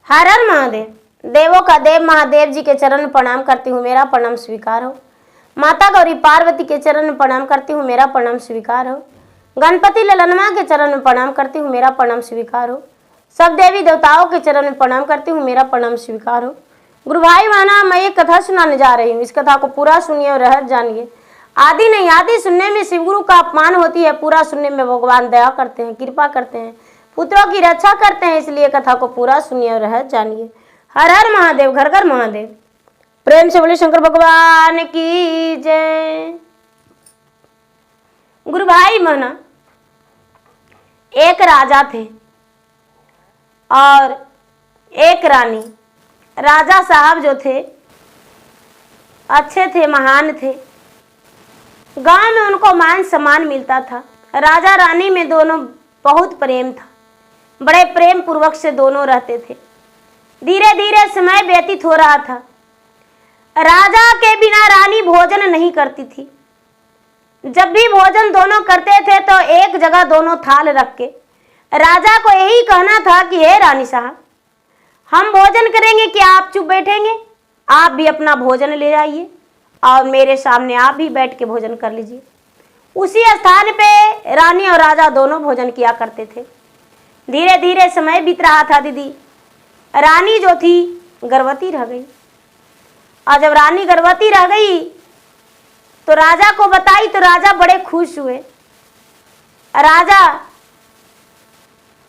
हर हर महादेव। देवों का देव महादेव जी के चरण में प्रणाम करती हूँ, मेरा प्रणाम स्वीकार हो। माता गौरी पार्वती के चरण में प्रणाम करती हूँ, मेरा प्रणाम स्वीकार हो। गणपति ललनमा के चरण में प्रणाम करती हूँ, मेरा प्रणाम स्वीकार हो। सब देवी देवताओं के चरण में प्रणाम करती हूँ, मेरा प्रणाम स्वीकार हो। गुरु भाई बहना, मैं एक कथा सुनाने जा रही हूँ, इस कथा को पूरा सुनिए और रहर जानिए। आदि नहीं आदि सुनने में शिव गुरु का अपमान होती है, पूरा सुनने में भगवान दया करते हैं, कृपा करते हैं, पुत्रों की रक्षा करते हैं। इसलिए कथा को पूरा सुनिए और रहर जानिए। हर हर महादेव, घर घर महादेव। प्रेम से बोले शंकर भगवान की जय। गुरु भाई बहना, एक राजा थे और एक रानी। राजा साहब जो थे अच्छे थे, महान थे, गांव में उनको मान सम्मान मिलता था। राजा रानी में दोनों बहुत प्रेम था, बड़े प्रेम पूर्वक से दोनों रहते थे। धीरे धीरे समय व्यतीत हो रहा था। राजा के बिना रानी भोजन नहीं करती थी। जब भी भोजन दोनों करते थे तो एक जगह दोनों थाल रख के राजा को यही कहना था कि हे रानी साहब, हम भोजन करेंगे, क्या आप चुप बैठेंगे? आप भी अपना भोजन ले आइए और मेरे सामने आप भी बैठ के भोजन कर लीजिए। उसी स्थान पे रानी और राजा दोनों भोजन किया करते थे। धीरे धीरे समय बीत रहा था। दीदी रानी जो थी गर्भवती रह गई, और जब रानी गर्भवती रह गई तो राजा को बताई तो राजा बड़े खुश हुए। राजा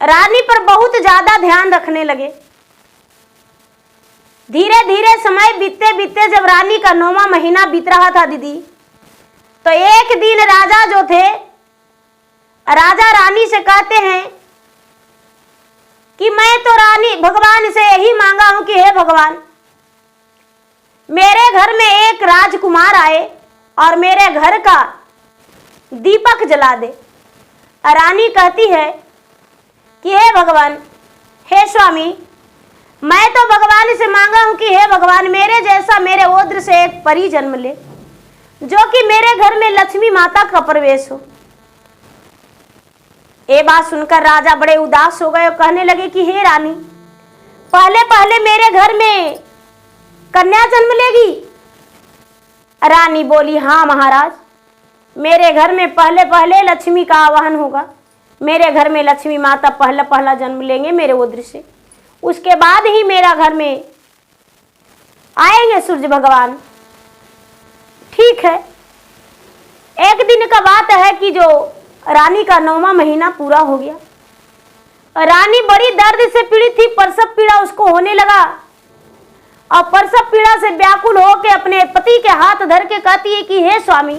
रानी पर बहुत ज्यादा ध्यान रखने लगे। धीरे धीरे समय बीतते बीतते जब रानी का 9वां महीना बीत रहा था दीदी, तो एक दिन राजा जो थे, राजा रानी से कहते हैं कि मैं तो रानी भगवान से यही मांगा हूं कि हे भगवान, मेरे घर में एक राजकुमार आए और मेरे घर का दीपक जला दे। रानी कहती है कि हे भगवान, हे स्वामी, मैं तो भगवान से मांगा हूं कि हे भगवान, मेरे जैसा मेरे ओद्र से एक परी जन्म ले, जो कि मेरे घर में लक्ष्मी माता का प्रवेश हो। ये बात सुनकर राजा बड़े उदास हो गए और कहने लगे कि हे रानी, पहले पहले मेरे घर में कन्या जन्म लेगी? रानी बोली, हाँ महाराज, मेरे घर में पहले पहले लक्ष्मी का आवाहन होगा। मेरे घर में लक्ष्मी माता पहला पहला जन्म लेंगे मेरे उद्र से, उसके बाद ही मेरा घर में आएंगे सूर्य भगवान। ठीक है। एक दिन का बात है कि जो रानी का 9वां महीना पूरा हो गया। रानी बड़ी दर्द से पीड़ित थी, प्रसव पीड़ा उसको होने लगा और प्रसव पीड़ा से व्याकुल होकर अपने पति के हाथ धर के कहती है कि हे स्वामी,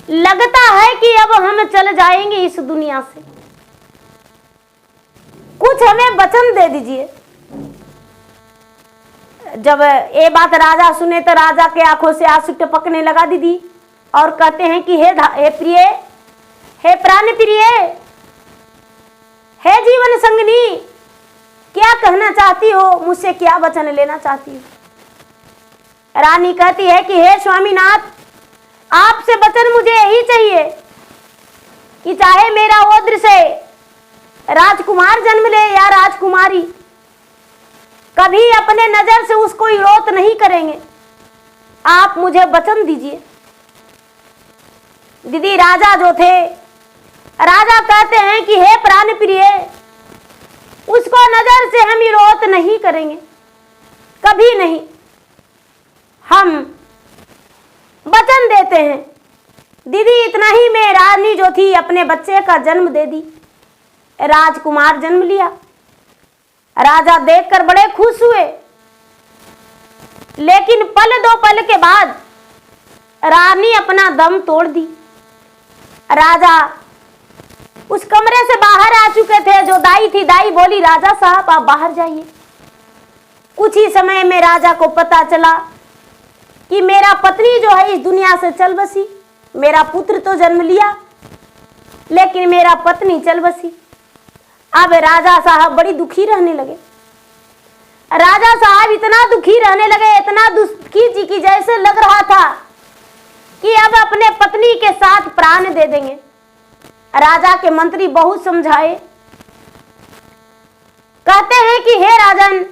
लगता है कि अब हम चल जाएंगे इस दुनिया से, कुछ हमें वचन दे दीजिए। जब ये बात राजा सुने तो राजा के आंखों से आंसू टपकने लगा दीदी, और कहते हैं कि हे प्रिय, हे प्राण प्रिय, हे जीवन संगनी, क्या कहना चाहती हो? मुझसे क्या वचन लेना चाहती हो? रानी कहती है कि हे स्वामीनाथ, आपसे वचन मुझे यही चाहिए कि चाहे मेरा ओद्र से राजकुमार जन्म ले या राजकुमारी, कभी अपने नजर से उसको विरोध नहीं करेंगे। आप मुझे वचन दीजिए। दीदी राजा जो थे, राजा कहते हैं कि हे प्राण प्रिय, उसको नजर से हम विरोध नहीं करेंगे, कभी नहीं। हम वचन देते हैं। दीदी इतना ही में रानी जो थी अपने बच्चे का जन्म दे दी, राजकुमार जन्म लिया। राजा देखकर बड़े खुश हुए, लेकिन पल दो पल के बाद रानी अपना दम तोड़ दी। राजा उस कमरे से बाहर आ चुके थे। जो दाई थी, दाई बोली, राजा साहब आप बाहर जाइए। कुछ ही समय में राजा को पता चला कि मेरा पत्नी जो है इस दुनिया से चल बसी। मेरा पुत्र तो जन्म लिया, लेकिन मेरा पत्नी चल बसी। अब राजा साहब बड़ी दुखी रहने लगे। राजा साहब इतना दुखी रहने लगे, इतना दुखी जी की जैसे लग रहा था कि अब अपने पत्नी के साथ प्राण दे देंगे। राजा के मंत्री बहुत समझाए, कहते हैं कि हे राजन,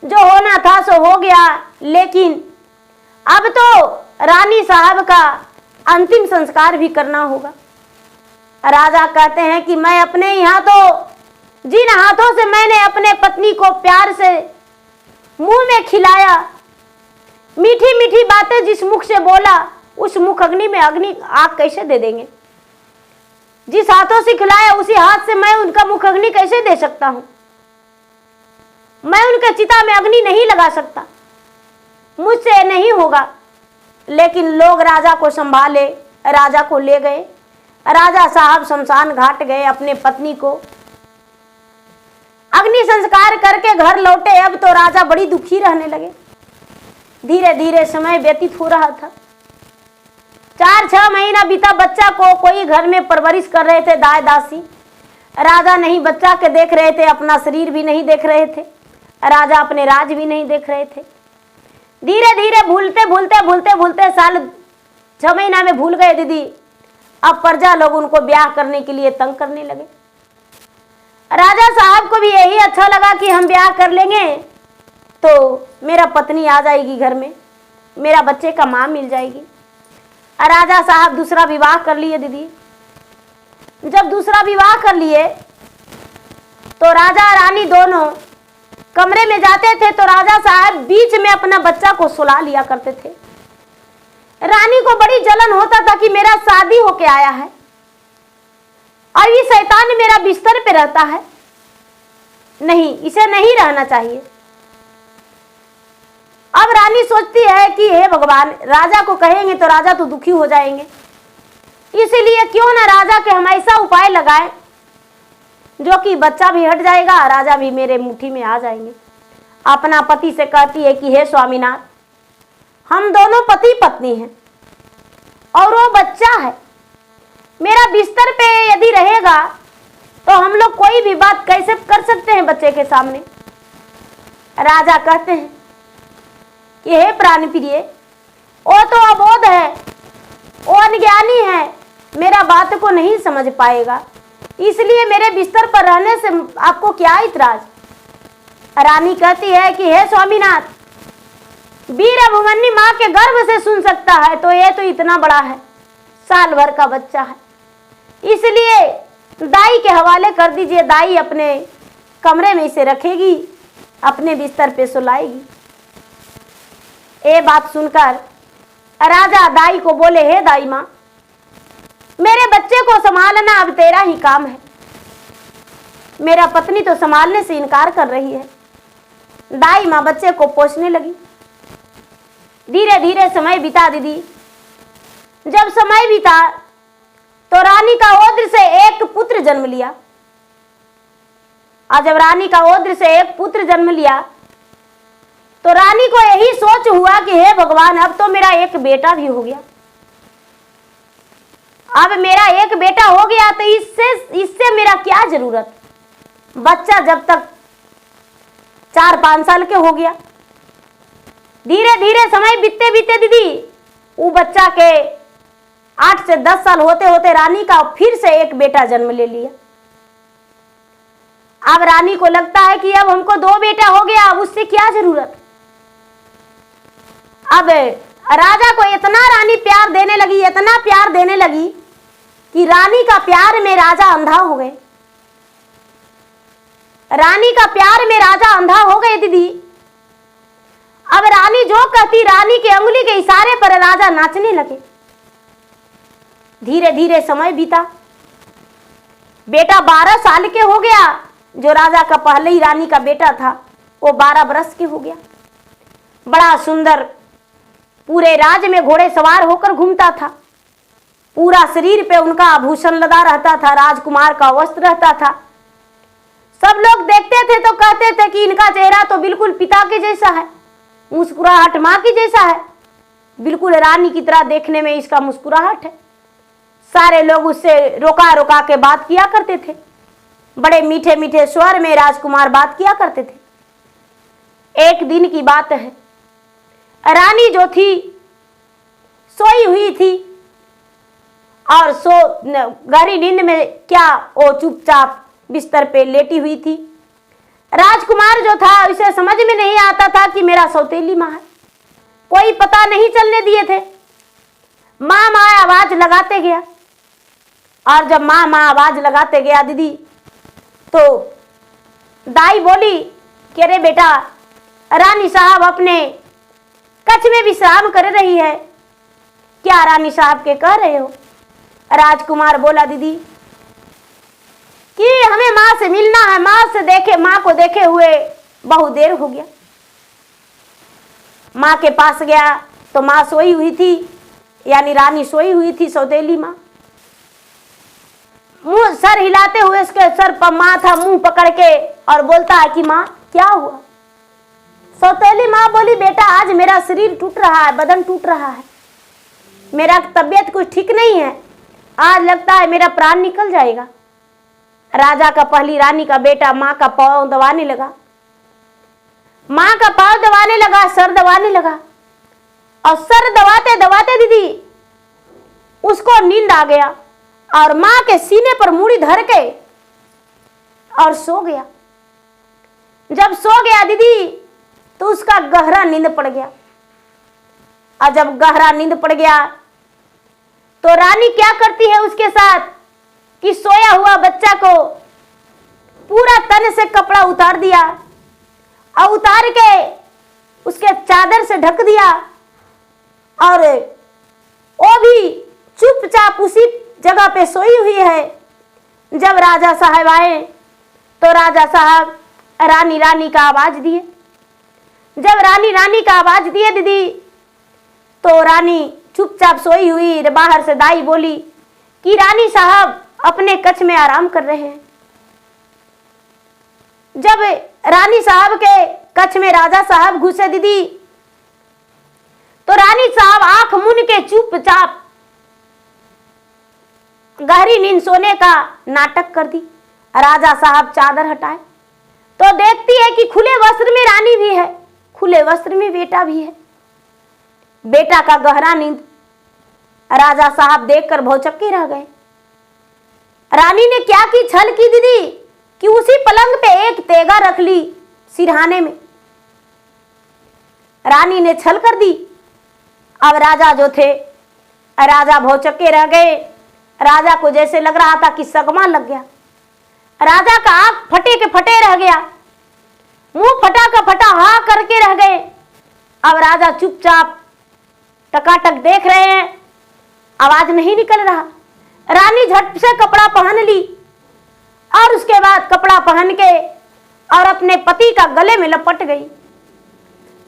जो होना था सो हो गया, लेकिन अब तो रानी साहब का अंतिम संस्कार भी करना होगा। राजा कहते हैं कि मैं अपने यहाँ तो जिन हाथों से मैंने अपने पत्नी को प्यार से मुंह में खिलाया, मीठी मीठी बातें जिस मुख से बोला, उस मुख अग्नि में अग्नि आग कैसे दे देंगे? जिस हाथों से खिलाया उसी हाथ से मैं उनका मुख अग्नि कैसे दे सकता हूं? मैं उनके चिता में अग्नि नहीं लगा सकता, मुझसे नहीं होगा। लेकिन लोग राजा को संभाले, राजा को ले गए। राजा साहब शमशान घाट गए, अपने पत्नी को अग्नि संस्कार करके घर लौटे। अब तो राजा बड़ी दुखी रहने लगे। धीरे धीरे समय व्यतीत हो रहा था। 4-6 महीना बीता। बच्चा को कोई घर में परवरिश कर रहे थे, दाई दासी। राजा नहीं बच्चा के देख रहे थे, अपना शरीर भी नहीं देख रहे थे, राजा अपने राज भी नहीं देख रहे थे। धीरे धीरे भूलते भूलते भूलते भूलते साल 6 महीना में भूल गए दीदी। अब प्रजा लोग उनको ब्याह करने के लिए तंग करने लगे। राजा साहब को भी यही अच्छा लगा कि हम ब्याह कर लेंगे तो मेरा पत्नी आ जाएगी घर में, मेरा बच्चे का मां मिल जाएगी। राजा साहब दूसरा विवाह कर लिए दीदी। जब दूसरा विवाह कर लिए तो राजा रानी दोनों कमरे में जाते थे तो राजा साहब बीच में अपना बच्चा को सुला लिया करते थे। रानी को बड़ी जलन होता था कि मेरा शादी होके आया है और ये शैतान मेरा बिस्तर पे रहता है, नहीं, इसे नहीं रहना चाहिए। अब रानी सोचती है कि हे भगवान, राजा को कहेंगे तो राजा तो दुखी हो जाएंगे, इसलिए क्यों ना राजा के हम ऐसा उपाय लगाएं जो कि बच्चा भी हट जाएगा, राजा भी मेरे मुट्ठी में आ जाएंगे। अपना पति से कहती है कि हे स्वामीनाथ, हम दोनों पति पत्नी हैं और वो बच्चा है, मेरा बिस्तर पे यदि रहेगा तो हम लोग कोई भी बात कैसे कर सकते हैं बच्चे के सामने? राजा कहते हैं कि हे प्राण प्रिय, वो तो अबोध है, वो अनज्ञानी है, मेरा बात को नहीं समझ पाएगा, इसलिए मेरे बिस्तर पर रहने से आपको क्या इतराज? रानी कहती है कि हे स्वामीनाथ, वीर अभिमन्यु माँ के गर्भ से सुन सकता है तो ये तो इतना बड़ा है, साल भर का बच्चा है, इसलिए दाई के हवाले कर दीजिए। दाई अपने कमरे में इसे रखेगी, अपने बिस्तर पे सुलाएगी। ये बात सुनकर राजा दाई को बोले, हे दाई माँ, मेरे बच्चे को संभालना अब तेरा ही काम है, मेरा पत्नी तो संभालने से इनकार कर रही है। दाई माँ बच्चे को पोसने लगी। धीरे धीरे समय बीता दीदी। जब समय बीता तो रानी का ओद्र से एक पुत्र जन्म लिया। और जब रानी का ओद्र से एक पुत्र जन्म लिया तो रानी को यही सोच हुआ कि हे भगवान, अब तो मेरा एक बेटा भी हो गया। अब मेरा एक बेटा हो गया तो इससे मेरा क्या जरूरत? बच्चा जब तक 4-5 साल के हो गया। धीरे धीरे समय बीतते बीतते दीदी, वो बच्चा के 8 से 10 साल होते होते रानी का फिर से एक बेटा जन्म ले लिया। अब रानी को लगता है कि अब हमको 2 बेटा हो गया, अब उससे क्या जरूरत? अब राजा को इतना रानी प्यार देने लगी, इतना प्यार देने लगी कि रानी का प्यार में राजा अंधा हो गए। रानी का प्यार में राजा अंधा हो गए दीदी। अब रानी जो कहती, रानी के अंगुली के इशारे पर राजा नाचने लगे। धीरे धीरे समय बीता। बेटा 12 साल के हो गया। जो राजा का पहले ही रानी का बेटा था वो 12 बरस के हो गया। बड़ा सुंदर पूरे राज्य में घोड़े सवार होकर घूमता था। पूरा शरीर पे उनका आभूषण लदा रहता था, राजकुमार का वस्त्र रहता था। सब लोग देखते थे तो कहते थे कि इनका चेहरा तो बिल्कुल पिता के जैसा है, मुस्कुराहट माँ की जैसा है, बिल्कुल रानी की तरह देखने में इसका मुस्कुराहट है। सारे लोग उससे रोका रोका के बात किया करते थे। बड़े मीठे मीठे स्वर में राजकुमार बात किया करते थे। एक दिन की बात है, रानी जो थी सोई हुई थी और गहरी नींद में क्या वो चुपचाप बिस्तर पे लेटी हुई थी। राजकुमार जो था उसे समझ में नहीं आता था कि मेरा सौतेली माँ है, कोई पता नहीं चलने दिए थे। माँ माँ आवाज लगाते गया, और जब माँ माँ आवाज लगाते गया दीदी, तो दाई बोली कि अरे बेटा, रानी साहब अपने कच्छ में विश्राम कर रही है, क्या रानी साहब के कह रहे हो? राजकुमार बोला दीदी कि हमें माँ से मिलना है, माँ को देखे हुए बहुत देर हो गया। माँ के पास गया तो माँ सोई हुई थी, यानी रानी सोई हुई थी, सौतेली माँ। मुंह सर हिलाते हुए उसके सर पर माँ था, मुंह पकड़ के, और बोलता है कि माँ क्या हुआ? सौतेली माँ बोली बेटा, आज मेरा शरीर टूट रहा है, बदन टूट रहा है, मेरा तबीयत कुछ ठीक नहीं है, आज लगता है मेरा प्राण निकल जाएगा। राजा का पहली रानी का बेटा माँ का पाँव दबाने लगा, माँ का पाँव दबाने लगा, सर दबाने लगा, और सर दबाते दबाते दीदी उसको नींद आ गया, और माँ के सीने पर मुड़ी धर के और सो गया। जब सो गया दीदी तो उसका गहरा नींद पड़ गया, और जब गहरा नींद पड़ गया तो रानी क्या करती है उसके साथ कि सोया हुआ बच्चा को पूरा तन से कपड़ा उतार दिया, और उतार के उसके चादर से ढक दिया, और वो भी चुपचाप उसी जगह पे सोई हुई है। जब राजा साहब आए तो राजा साहब रानी का आवाज दिए। जब रानी का आवाज दिए दीदी, तो रानी चुपचाप सोई हुई, बाहर से दाई बोली कि रानी साहब अपने कच्छ में आराम कर रहे हैं। जब रानी साहब के कच्छ में राजा साहब घुसे दीदी, तो रानी साहब आंख मूंद के चुपचाप गहरी नींद सोने का नाटक कर दी। राजा साहब चादर हटाए तो देखती है कि खुले वस्त्र में रानी भी है, खुले वस्त्र में बेटा भी है। बेटा का गहरा नींद राजा साहब देखकर भौचक्के रह गए। रानी ने क्या की छल की दीदी कि उसी पलंग पे एक तेगा रख ली सिरहाने में, रानी ने छल कर दी। अब राजा जो थे, राजा भौचक्के रह गए। राजा को जैसे लग रहा था कि सगमा लग गया। राजा का आंख फटे के फटे रह गया, मुंह फटा का फटा हा करके रह गए। अब राजा चुपचाप टकाटक देख रहे हैं, आवाज नहीं निकल रहा। रानी झट से कपड़ा पहन ली, और उसके बाद कपड़ा पहन के और अपने पति का गले में लपट गई।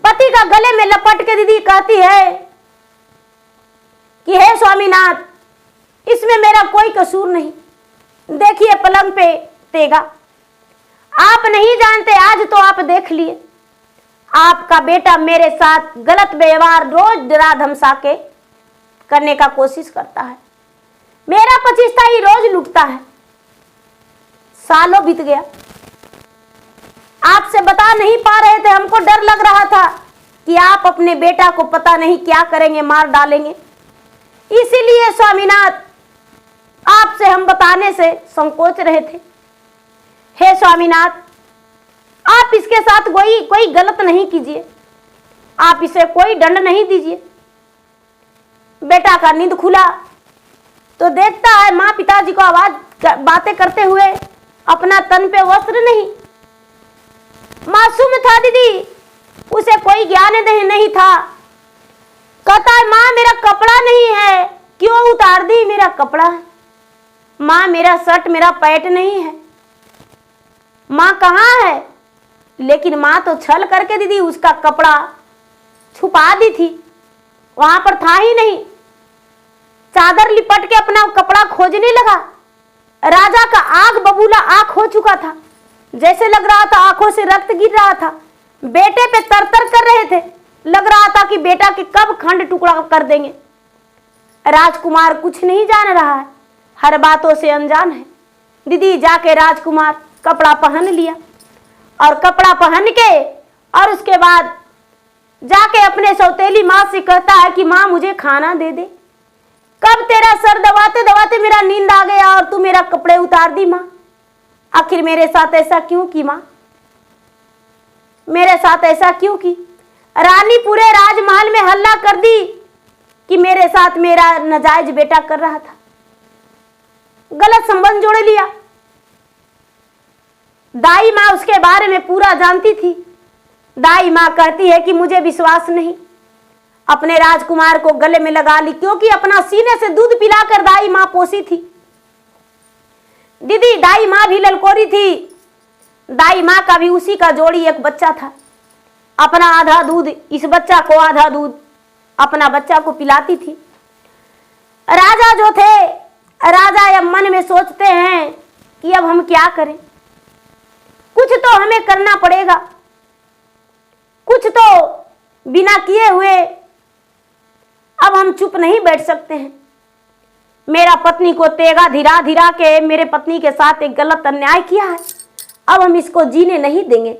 पति का गले में लपट के दीदी कहती है कि हे स्वामीनाथ, इसमें मेरा कोई कसूर नहीं, देखिए पलंग पे तेगा, आप नहीं जानते, आज तो आप देख लिए, आपका बेटा मेरे साथ गलत व्यवहार रोज डरा धमसा के करने का कोशिश करता है, मेरा पचीस्ता ही रोज लुटता है। सालों बीत गया, आपसे बता नहीं पा रहे थे, हमको डर लग रहा था कि आप अपने बेटा को पता नहीं क्या करेंगे, मार डालेंगे, इसीलिए स्वामीनाथ आपसे हम बताने से संकोच रहे थे। हे स्वामीनाथ, आप इसके साथ कोई गलत नहीं कीजिए, आप इसे कोई दंड नहीं दीजिए। बेटा का नींद खुला तो देखता है माँ पिताजी को बातें करते हुए, अपना तन पे वस्त्र नहीं। मासूम था दीदी, उसे कोई ज्ञान नहीं था। कहता है माँ मेरा कपड़ा नहीं है, क्यों उतार दी मेरा कपड़ा? माँ मेरा शर्ट मेरा पैंट नहीं है। माँ कहाँ है? लेकिन माँ तो छल करके दीदी उसका कपड़ा छुपा दी थी, वहां पर था ही नहीं। चादर लिपट के अपना कपड़ा खोजने लगा। राजा का आंख बबूला आंख हो चुका था, जैसे लग रहा था आंखों से रक्त गिर रहा था। बेटे पे तरतर कर रहे थे, लग रहा था कि बेटा के कब खंड टुकड़ा कर देंगे। राजकुमार कुछ नहीं जान रहा है, हर बातों से अनजान है। दीदी जाके राजकुमार कपड़ा पहन लिया, और कपड़ा पहन के और उसके बाद जाके अपने सौतेली माँ से कहता है कि माँ मुझे खाना दे दे, कब तेरा सर दबाते दबाते मेरा नींद आ गया और तू मेरा कपड़े उतार दी माँ, आखिर मेरे साथ ऐसा क्यों की माँ? मेरे साथ ऐसा क्यों की? रानी पूरे राजमहल में हल्ला कर दी कि मेरे साथ मेरा नाजायज बेटा कर रहा था, गलत संबंध जोड़ लिया। दाई माँ उसके बारे में पूरा जानती थी। दाई माँ कहती है कि मुझे विश्वास नहीं, अपने राजकुमार को गले में लगा ली, क्योंकि अपना सीने से दूध पिलाकर दाई माँ पोसी थी। दीदी दाई माँ भी ललकोरी थी। दाई माँ का भी उसी का जोड़ी एक बच्चा था। अपना आधा दूध इस बच्चा को, आधा दूध अपना बच्चा को पिलाती थी। राजा जो थे, राजा अब मन में सोचते हैं कि अब हम क्या करें, कुछ तो हमें करना पड़ेगा, कुछ तो बिना किए हुए अब हम चुप नहीं बैठ सकते हैं। मेरा पत्नी को तेगा धीरा धीरा के मेरे पत्नी के साथ एक गलत अन्याय किया है, अब हम इसको जीने नहीं देंगे।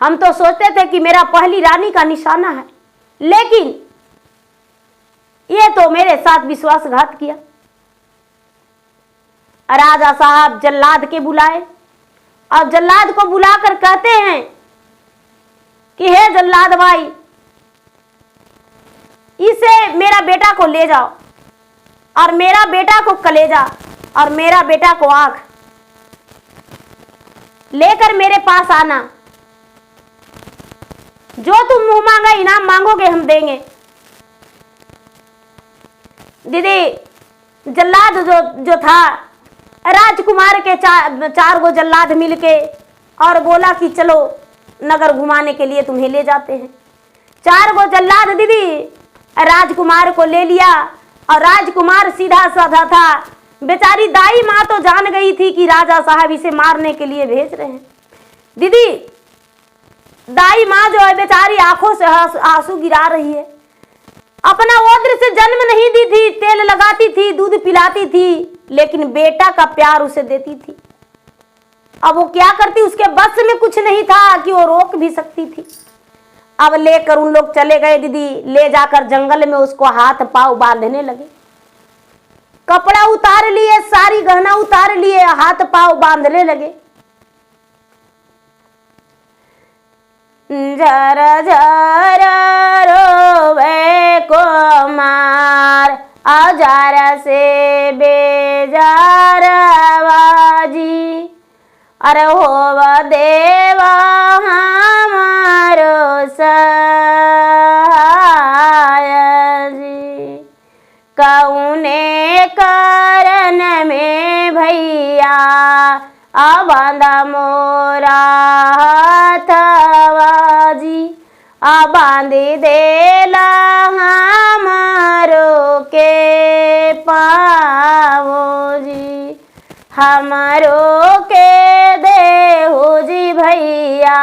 हम तो सोचते थे कि मेरा पहली रानी का निशाना है, लेकिन ये तो मेरे साथ विश्वासघात किया। राजा साहब जल्लाद के बुलाए और जल्लाद को बुलाकर कहते हैं कि हे जल्लाद भाई, इसे मेरा बेटा को ले जाओ और मेरा बेटा को कलेजा और मेरा बेटा को आंख लेकर मेरे पास आना। जो तुम मुंह मांगा इनाम मांगोगे हम देंगे। दीदी जल्लाद जो था, राजकुमार के चार गो जल्लाद मिलके और बोला कि चलो नगर घुमाने के लिए तुम्हें ले जाते हैं। चार गो जल्लाद दीदी राजकुमार को ले लिया और राजकुमार सीधा साधा था। बेचारी दाई माँ तो जान गई थी कि राजा साहब इसे मारने के लिए भेज रहे हैं। दीदी दाई माँ जो है बेचारी आंखों से आंसू गिरा रही है। अपना ओद्र से जन्म नहीं दी थी, तेल लगाती थी, दूध पिलाती थी, लेकिन बेटा का प्यार उसे देती थी। अब वो क्या करती, उसके बस में कुछ नहीं था कि वो रोक भी सकती थी। अब लेकर उन लोग चले गए दीदी, ले जाकर जंगल में उसको हाथ पांव बांधने लगे। कपड़ा उतार लिए, सारी गहना उतार लिए, हाथ पांव बांधने लगे। झर झर रोवे कुमार औजार से बेजार बाजी, अरे होव देवा हमारो सहाय जी। कौने कारण में भैया बांधा मोरा हथवा जी, बांधी देला हमारो के पावो जी, हमारो के देहु जी भैया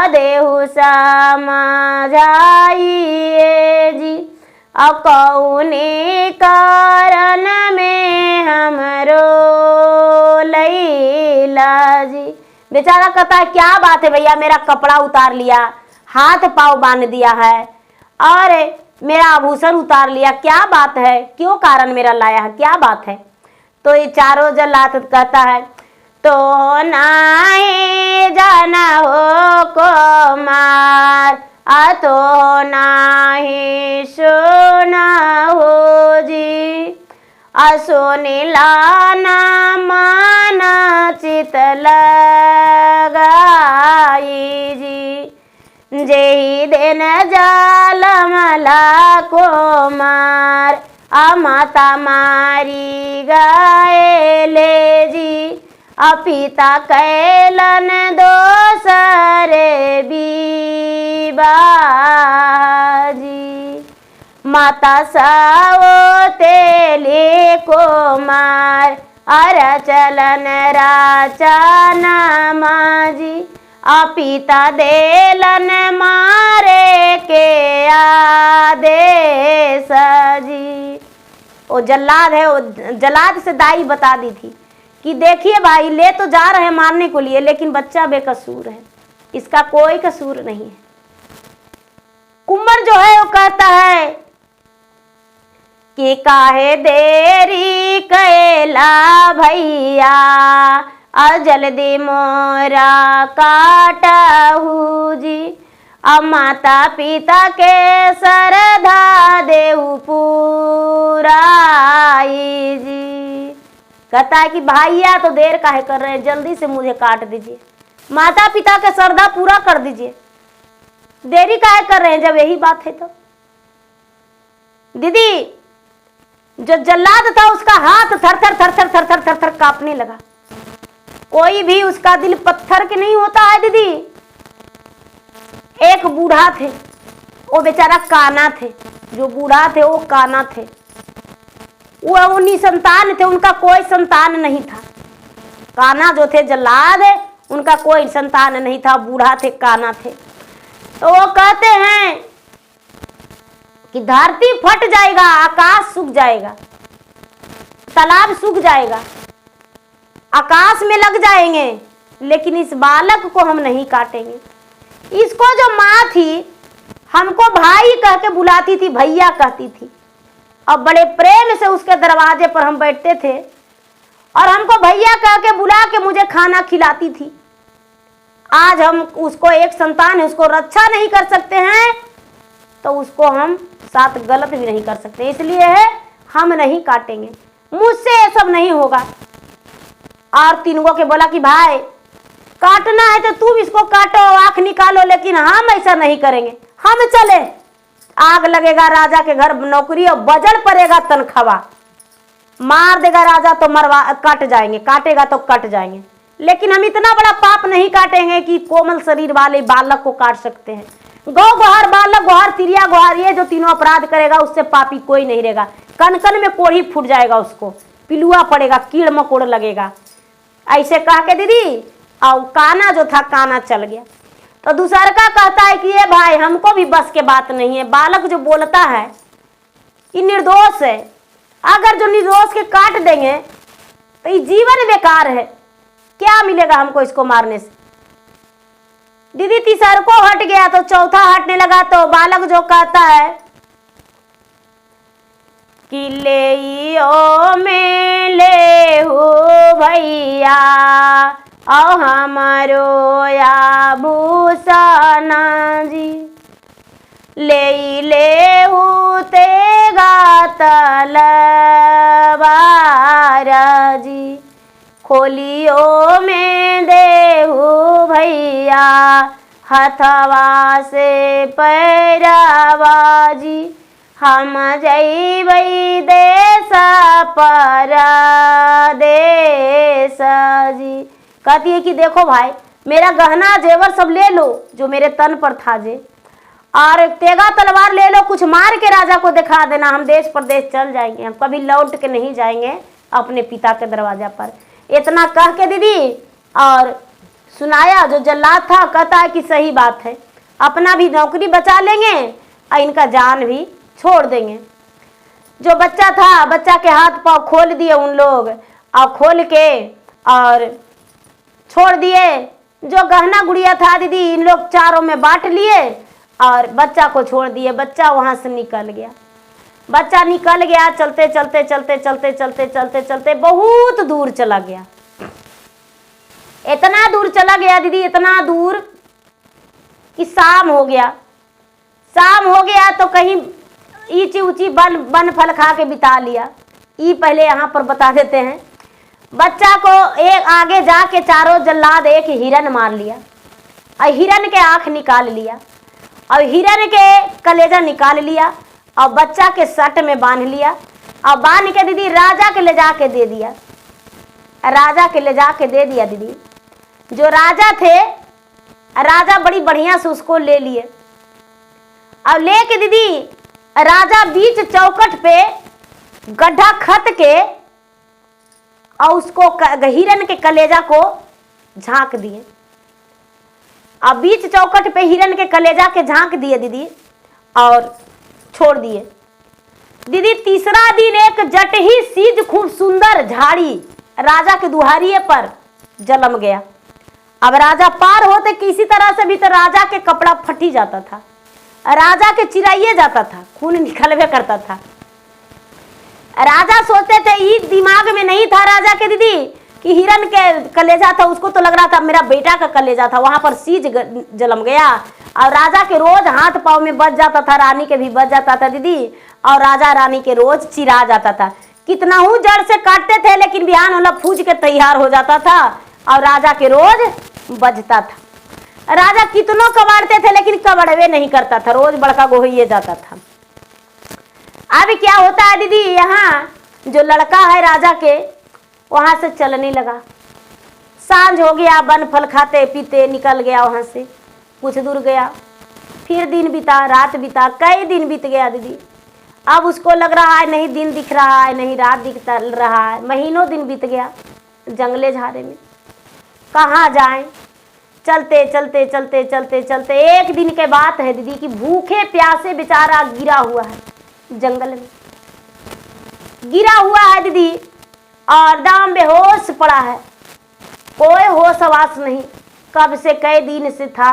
देहु समझाइए जी। कौने कारण में हमरो लैला जी। बेचारा कहता है क्या बात है भैया, मेरा कपड़ा उतार लिया, हाथ पांव बांध दिया है और मेरा आभूषण उतार लिया, क्या बात है, क्यों कारण मेरा लाया है, क्या बात है। तो ये चारों जल्लाद कहता है तो नाही जाना हो कुमार, तो नाही सुना हो जी, सुनीला ना माना चित लगाई जी। जेही दिन जाल मला कुमार माता मारी गाए ले जी, पिता कैलन दोसरे बीबाजी। माता सावो तेले कुमार चलन राचाना माजी, पिता देलन मारे के आदेश जी। वो जल्लाद है, वो जल्लाद से दाई बता दी थी कि देखिए भाई ले तो जा रहे हैं मारने को लिए, लेकिन बच्चा बेकसूर है, इसका कोई कसूर नहीं है। कुंवर जो है वो कहता है कि काहे देरी कैला भैया जल्दी मोरा काटहु जी, अब माता पिता के श्रद्धा देहु पुराई जी। कहता है कि भैया तो देर काहे कर रहे हैं, जल्दी से मुझे काट दीजिए, माता पिता के श्रद्धा पूरा कर दीजिए, देरी काहे कर रहे हैं जब यही बात है। तो दीदी जो जल्लाद था उसका हाथ थर थर थर थर थर थर थर थर कांपने लगा। कोई भी उसका दिल पत्थर के नहीं होता है दीदी। एक बूढ़ा थे, वो बेचारा काना थे, जो बूढ़ा थे वो काना थे, वो निसंतान थे, उनका कोई संतान नहीं था। काना जो थे जल्लाद, उनका कोई संतान नहीं था, बूढ़ा थे, काना थे। तो वो कहते हैं कि धरती फट जाएगा, आकाश सूख जाएगा, तालाब सूख जाएगा, आकाश में लग जाएंगे, लेकिन इस बालक को हम नहीं काटेंगे। इसको जो माँ थी हमको भाई कह के बुलाती थी, भैया कहती थी, और बड़े प्रेम से उसके दरवाजे पर हम बैठते थे और हमको भैया कह के बुला के मुझे खाना खिलाती थी। आज हम उसको, एक संतान है, उसको रक्षा नहीं कर सकते हैं तो उसको हम साथ गलत भी नहीं कर सकते, इसलिए है हम नहीं काटेंगे, मुझसे ये सब नहीं होगा। और तीनों के बोला कि भाई काटना है तो तुम इसको काटो, आंख निकालो, लेकिन हम ऐसा नहीं करेंगे, हम चले। आग लगेगा राजा के घर नौकरी और बजट पड़ेगा तनख्वाह, मार देगा राजा तो मरवा काट जाएंगे, काटेगा तो कट जाएंगे, लेकिन हम इतना बड़ा पाप नहीं काटेंगे कि कोमल शरीर वाले बालक को काट सकते हैं। गौ गुहार, बालक गुहार, तिरिया गुहार, ये जो तीनों अपराध करेगा उससे पापी कोई नहीं रहेगा। कन कन में कोढ़ी फूट जाएगा, उसको पिलुआ पड़ेगा, कीड़ मकोड़ लगेगा। ऐसे कह के दीदी, और काना जो था काना चल गया। तो दूसरा का कहता है कि ये भाई हमको भी बस के बात नहीं है, बालक जो बोलता है ये निर्दोष है, अगर जो निर्दोष के काट देंगे तो ये जीवन बेकार है, क्या मिलेगा हमको इसको मारने से। दीदी तीसरा को हट गया तो चौथा हटने लगा। तो बालक जो कहता है कि ले ओ में ले हो भैया औ हमारो या भूषण जी, ले हो तेगा तलवार जी, खोलियो में देहु भैया हथवा से पैरावा जी, हम जइबै देश परदेश जी। कहती है कि देखो भाई मेरा गहना जेवर सब ले लो जो मेरे तन पर था जे, और तेगा तलवार ले लो, कुछ मार के राजा को दिखा देना, हम देश परदेश चल जाएंगे, हम कभी लौट के नहीं जाएंगे अपने पिता के दरवाजा पर। इतना कह के दीदी और सुनाया। जो जल्लाद था कहता है कि सही बात है, अपना भी नौकरी बचा लेंगे और इनका जान भी छोड़ देंगे। जो बच्चा था, बच्चा के हाथ पाँव खोल दिए उन लोग, और खोल के और छोड़ दिए। जो गहना गुड़िया था दीदी इन लोग चारों में बांट लिए और बच्चा को छोड़ दिए। बच्चा वहां से निकल गया। बच्चा निकल गया, चलते चलते चलते चलते चलते चलते चलते बहुत दूर चला गया। इतना दूर चला गया दीदी, इतना दूर कि शाम हो गया। शाम हो गया तो कहीं ईची ऊंची बन फल खा के बिता लिया। ये पहले यहाँ पर बता देते हैं। बच्चा को एक आगे जाके चारों जल्लाद एक हिरन मार लिया और हिरन के आँख निकाल लिया और हिरन के कलेजा निकाल लिया और बच्चा के सट में बांध लिया और बांध के दीदी राजा के ले जाके दे दिया। राजा के ले जाके दे दिया दीदी। जो राजा थे, राजा बड़ी बढ़िया से उसको ले लिए और लेके दीदी राजा बीच चौखट पे गड्ढा खत के और उसको हिरन के कलेजा को झांक दिए। अब बीच चौखट पे हिरन के कलेजा के झांक दिए दीदी और छोड़ दिए। दीदी तीसरा दिन एक जटही सीज खूब सुंदर झाड़ी राजा के दुहारिये पर जलम गया। अब राजा पार होते किसी तरह से भी तो राजा के कपड़ा फटी जाता था, राजा के चिराइए जाता था, खून निकलवे करता था। राजा सोचते थे, ये दिमाग में नहीं था राजा के दीदी कि हिरन के कलेजा था, उसको तो लग रहा था मेरा बेटा का कलेजा था, वहां पर सीज जलम गया। और राजा के रोज हाथ पाँव में बच जाता था, रानी के भी बच जाता था दीदी, और राजा रानी के रोज चिरा जाता था। कितना हूँ जड़ से काटते थे, लेकिन बिहान होला फूज के तैयार हो जाता था और राजा के रोज बजता था। राजा कितनों कबाड़ते थे लेकिन कबड़वे नहीं करता था, रोज बड़का गोहिए जाता था। अब क्या होता है दीदी, यहाँ जो लड़का है राजा के वहां से चलने लगा। सांझ हो गया, वन फल खाते पीते निकल गया वहां से, कुछ दूर गया, फिर दिन बीता, रात बीता, कई दिन बीत गया दीदी। अब उसको लग रहा है नहीं दिन दिख रहा है, नहीं रात दिख रहा है, महीनों दिन बीत गया जंगले झाड़े में, कहाँ जाएं। चलते चलते चलते चलते चलते एक दिन के बात है दीदी कि भूखे प्यासे बेचारा गिरा हुआ है जंगल में, गिरा हुआ है दीदी, और दाम बेहोश पड़ा है, कोई होश आवास नहीं, कब से कई दिन से था,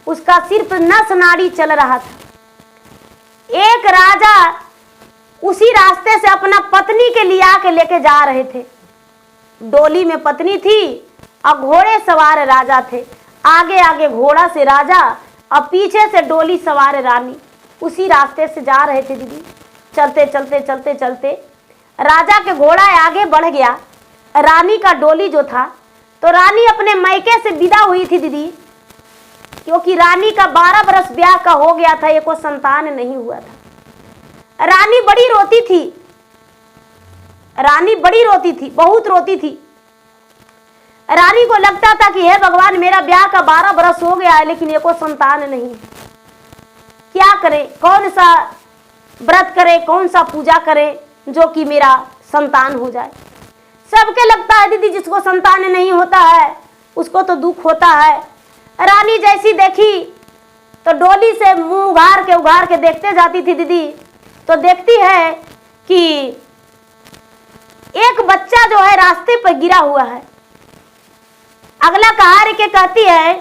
उसका सिर्फ नस नाड़ी चल रहा था। एक राजा उसी रास्ते से अपना पत्नी के लिया के लेके जा रहे थे, डोली में पत्नी थी और घोड़े सवार राजा थे, आगे आगे घोड़ा से राजा और पीछे से डोली सवार रानी, उसी रास्ते से जा रहे थे दीदी। चलते चलते चलते चलते राजा के घोड़ा आगे बढ़ गया, रानी का डोली जो था, तो रानी अपने मायके से विदा हुई थी दीदी, क्योंकि रानी का 12 बरस ब्याह का हो गया था, एको संतान नहीं हुआ था। रानी बड़ी रोती थी, रानी बड़ी रोती थी, बहुत रोती थी। रानी को लगता था कि हे भगवान, मेरा ब्याह का 12 बरस हो गया है लेकिन एको संतान नहीं, क्या करे, कौन सा व्रत करे, कौन सा पूजा करे जो कि मेरा संतान हो जाए। सबके लगता है दीदी जिसको संतान नहीं होता है उसको तो दुख होता है। रानी जैसी देखी तो डोली से मुंह उघार के देखते जाती थी दीदी, तो देखती है कि एक बच्चा जो है रास्ते पर गिरा हुआ है। अगला कहार के कहती है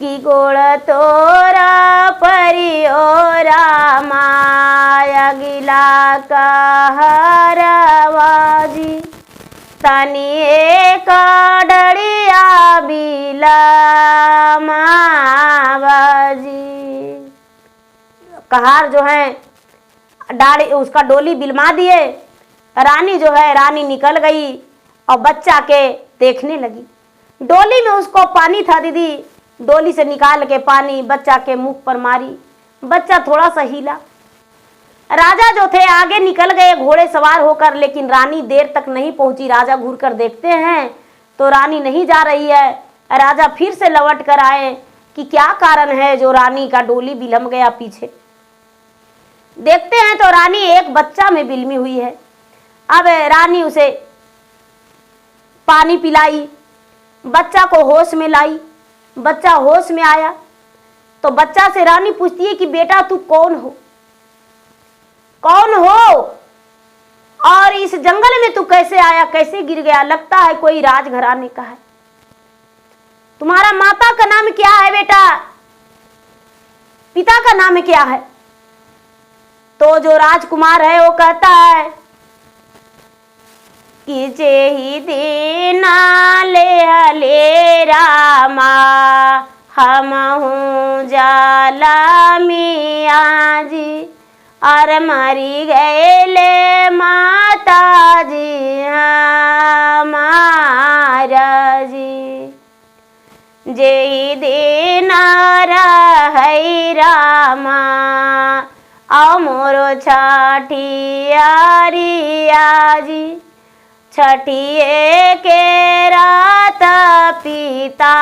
कि गोड़ तोरा परियो रामाया गिला कहरवाजी तनी एक डड़िया बिला मावाजी। कहार जो है डाड़ी उसका डोली बिलमा दिए, रानी जो है रानी निकल गई और बच्चा के देखने लगी। डोली में उसको पानी था दीदी, डोली से निकाल के पानी बच्चा के मुख पर मारी, बच्चा थोड़ा सा हिला। राजा जो थे आगे निकल गए घोड़े सवार होकर, लेकिन रानी देर तक नहीं पहुंची। राजा घूर कर देखते हैं तो रानी नहीं जा रही है। राजा फिर से लौट कर आए कि क्या कारण है जो रानी का डोली बिलम गया पीछे। देखते हैं तो रानी एक बच्चा में बिलमी हुई है। अब रानी उसे पानी पिलाई, बच्चा को होश में लाई। बच्चा होश में आया तो बच्चा से रानी पूछती है कि बेटा तू कौन हो, कौन हो और इस जंगल में तू कैसे आया, कैसे गिर गया, लगता है कोई राजघराने का है। तुम्हारा माता का नाम क्या है बेटा, पिता का नाम क्या है। तो जो राजकुमार है वो कहता है कि जेहि दीना ले रामा हमहूँ जाला मिया जी, और मरी गए ले माता जी हमारा जी। जेहि दीना रहै रामा अमोरो छठियारिया जी, छठिए के रात पिता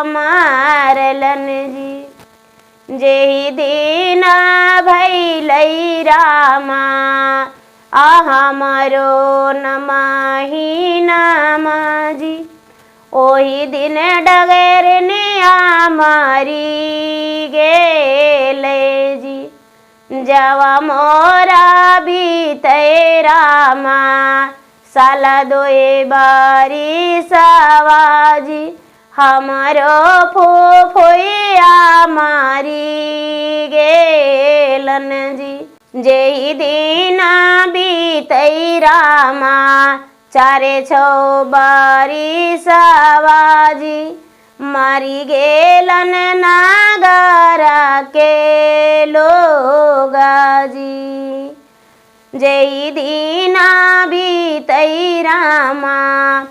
मारलन जी। जेहि दिन भैलै रामा हमरो नमहि नमा जी, ओही दिन डगरनिया मरी गेलै जी। जवा मोरा बीतै रामा साल दोए बारी सवाजी, हमारो फुफुया मारी गेलन जी। जेहि दिन बीतै रामा चारे छो बारिशवाजी मरी गेलन नागर के लोगाजी। जय दीना बीतई रामा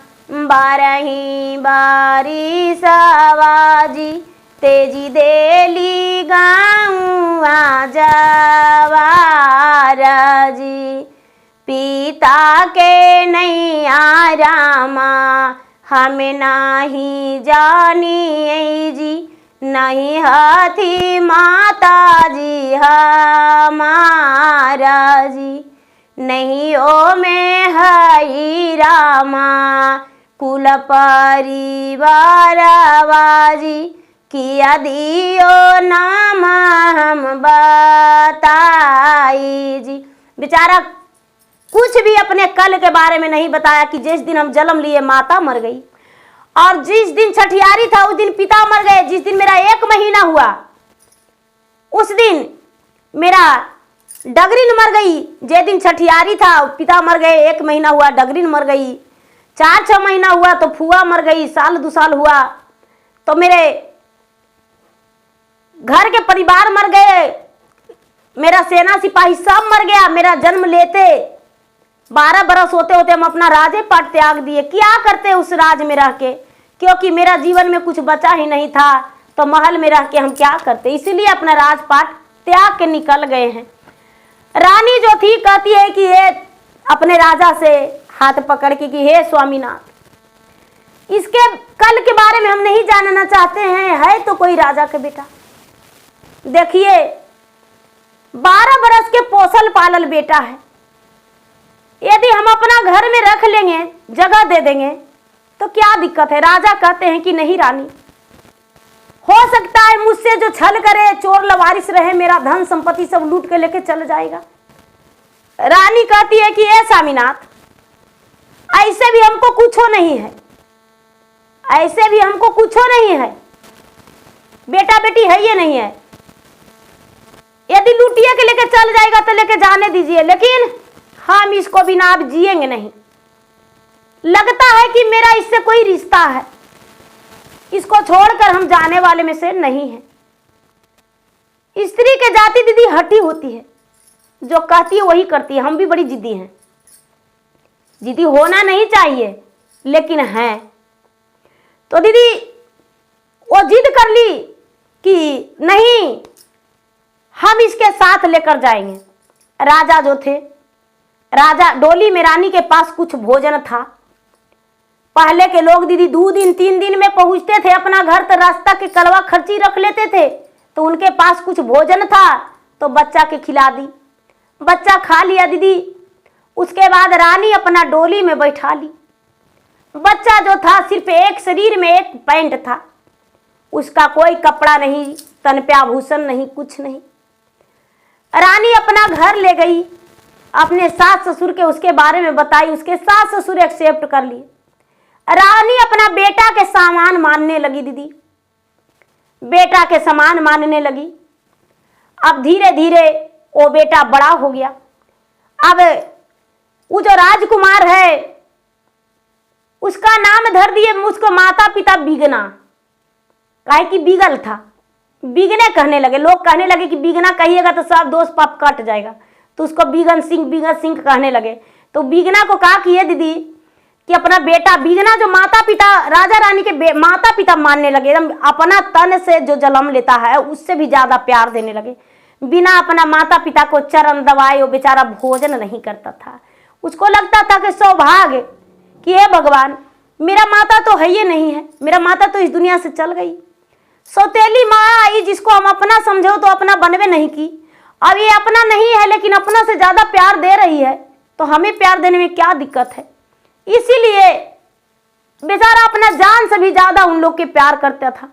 बारही बारिशवाजी तेजी देली गाँव जवाराजी। पिता के नैया रामा हम नहीं जानी जी नहीं हथी माता जी हमारा जी। नहीं ओ में हई रामा कुल परिवारवाजी किया दियो नाम हम बताई जी। बेचारा कुछ भी अपने कल के बारे में नहीं बताया कि जिस दिन हम जन्म लिए माता मर गई और जिस दिन छठियारी था उस दिन पिता मर गए। जिस दिन मेरा 1 महीना हुआ उस दिन मेरा डगरिन मर गई। जिस दिन छठियारी था पिता मर गए, 1 महीना हुआ डगरिन मर गई, 4-6 महीना हुआ तो फुआ मर गई, साल 2 साल हुआ तो मेरे घर के परिवार मर गए, मेरा सेना सिपाही सब मर गया। मेरा जन्म लेते 12 बरस होते होते हम अपना राजे पाट त्याग दिए। क्या करते उस राज में रह के, क्योंकि मेरा जीवन में कुछ बचा ही नहीं था तो महल में रह के हम क्या करते, इसीलिए अपना राजपाट त्याग के निकल गए हैं। रानी जो थी कहती है कि हे अपने राजा से हाथ पकड़ के कि हे स्वामीनाथ, इसके कल के बारे में हम नहीं जानना चाहते हैं, है तो कोई राजा के बेटा। देखिए 12 बरस के पोसल पालल बेटा है, यदि हम अपना घर में रख लेंगे, जगह दे देंगे तो क्या दिक्कत है। राजा कहते हैं कि नहीं रानी, हो सकता है मुझसे जो छल करे, चोर लवारिस रहे, मेरा धन संपत्ति सब लूट के लेके चल जाएगा। रानी कहती है कि ए स्वामीनाथ, ऐसे भी हमको कुछो नहीं है, ऐसे भी हमको कुछो नहीं है, बेटा बेटी है ये नहीं है। यदि लूटिया के लेके चल जाएगा तो लेके जाने दीजिए, लेकिन हम इसको बिना अब जिएंगे नहीं। लगता है कि मेरा इससे कोई रिश्ता है, इसको छोड़कर हम जाने वाले में से नहीं है। स्त्री के जाति दीदी हटी होती है, जो कहती है वही करती है। हम भी बड़ी जिद्दी हैं, जिद्दी होना नहीं चाहिए लेकिन हैं। तो दीदी वो जिद कर ली कि नहीं, हम इसके साथ लेकर जाएंगे। राजा जो थे, राजा डोली में रानी के पास कुछ भोजन था। पहले के लोग दीदी 2 दिन 3 दिन में पहुंचते थे अपना घर, तो रास्ता के कलवा खर्ची रख लेते थे, तो उनके पास कुछ भोजन था तो बच्चा के खिला दी, बच्चा खा लिया दीदी। उसके बाद रानी अपना डोली में बैठा ली। बच्चा जो था सिर्फ एक शरीर में एक पैंट था, उसका कोई कपड़ा नहीं, तन पे आभूषण नहीं, कुछ नहीं। रानी अपना घर ले गई, अपने सास ससुर के उसके बारे में बताई, उसके सास ससुर एक्सेप्ट कर लिए। रानी अपना बेटा के सामान मानने लगी दीदी, बेटा के सामान मानने लगी। अब धीरे धीरे वो बेटा बड़ा हो गया। अब वो जो राजकुमार है उसका नाम धर दिए उसको माता पिता बिगना, काहे कि बिगल था, बिगने कहने लगे। लोग कहने लगे कि बिगना कहिएगा तो सब दोष पाप कट जाएगा, तो उसको बिगन सिंह कहने लगे। तो बिगना को कहा कि ये दीदी कि अपना बेटा बिगना जो माता पिता राजा रानी के माता पिता मानने लगे, एकदम अपना तन से जो जन्म लेता है उससे भी ज्यादा प्यार देने लगे। बिना अपना माता पिता को चरण दबाए वो बेचारा भोजन नहीं करता था। उसको लगता था कि सौभाग्य कि हे भगवान, मेरा माता तो है ये नहीं है, मेरा माता तो इस दुनिया से चल गई। सौतेली माँ आई जिसको हम अपना समझो तो अपना बनवे नहीं की। अब ये अपना नहीं है लेकिन अपना से ज्यादा प्यार दे रही है, तो हमें प्यार देने में क्या दिक्कत है। इसीलिए बेचारा अपना जान से भी ज्यादा उन लोग के प्यार करता था।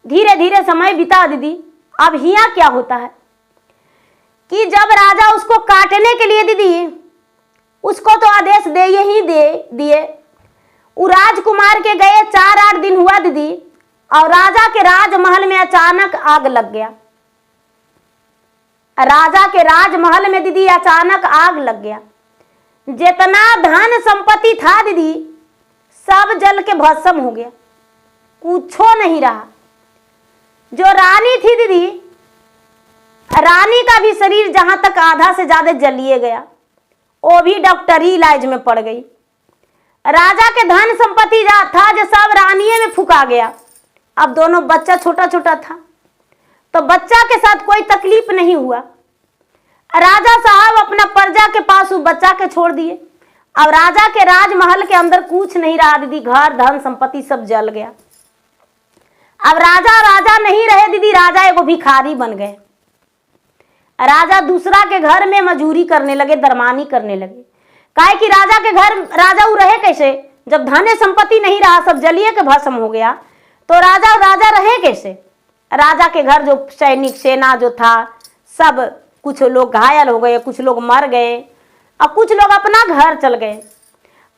धीरे धीरे समय बीता दीदी। अब हिया क्या होता है कि जब राजा उसको काटने के लिए दीदी उसको तो आदेश दे ही दिए। वो राजकुमार के गए 4-8 दिन हुआ दीदी, और राजा के राजमहल में अचानक आग लग गया। राजा के राजमहल में दीदी अचानक आग लग गया। जितना धन संपत्ति था दीदी सब जल के भस्म हो गया, कुछो नहीं रहा। जो रानी थी दीदी, रानी का भी शरीर जहां तक आधा से ज्यादा जलिए गया, वो भी डॉक्टरी इलाज में पड़ गई। राजा के धन संपत्ति था जो सब रानिये में फुका गया। अब दोनों बच्चा छोटा छोटा था तो बच्चा के साथ कोई तकलीफ नहीं हुआ। राजा साहब अपना प्रजा के पास उस बच्चा के छोड़ दिए। अब राजा के राजमहल के अंदर कुछ नहीं रहा दीदी, घर धन संपत्ति सब जल गया। अब राजा राजा नहीं रहे दीदी, राजा एगो भिखारी बन गए। राजा दूसरा के घर में मजूरी करने लगे, दरमानी करने लगे। काहे कि राजा के घर राजा उ रहे कैसे, जब धन संपत्ति नहीं रहा, सब जलिए के भस्म हो गया, तो राजा राजा रहे कैसे। राजा के घर जो सैनिक सेना जो था सब, कुछ लोग घायल हो गए, कुछ लोग मर गए और कुछ लोग अपना घर चल गए।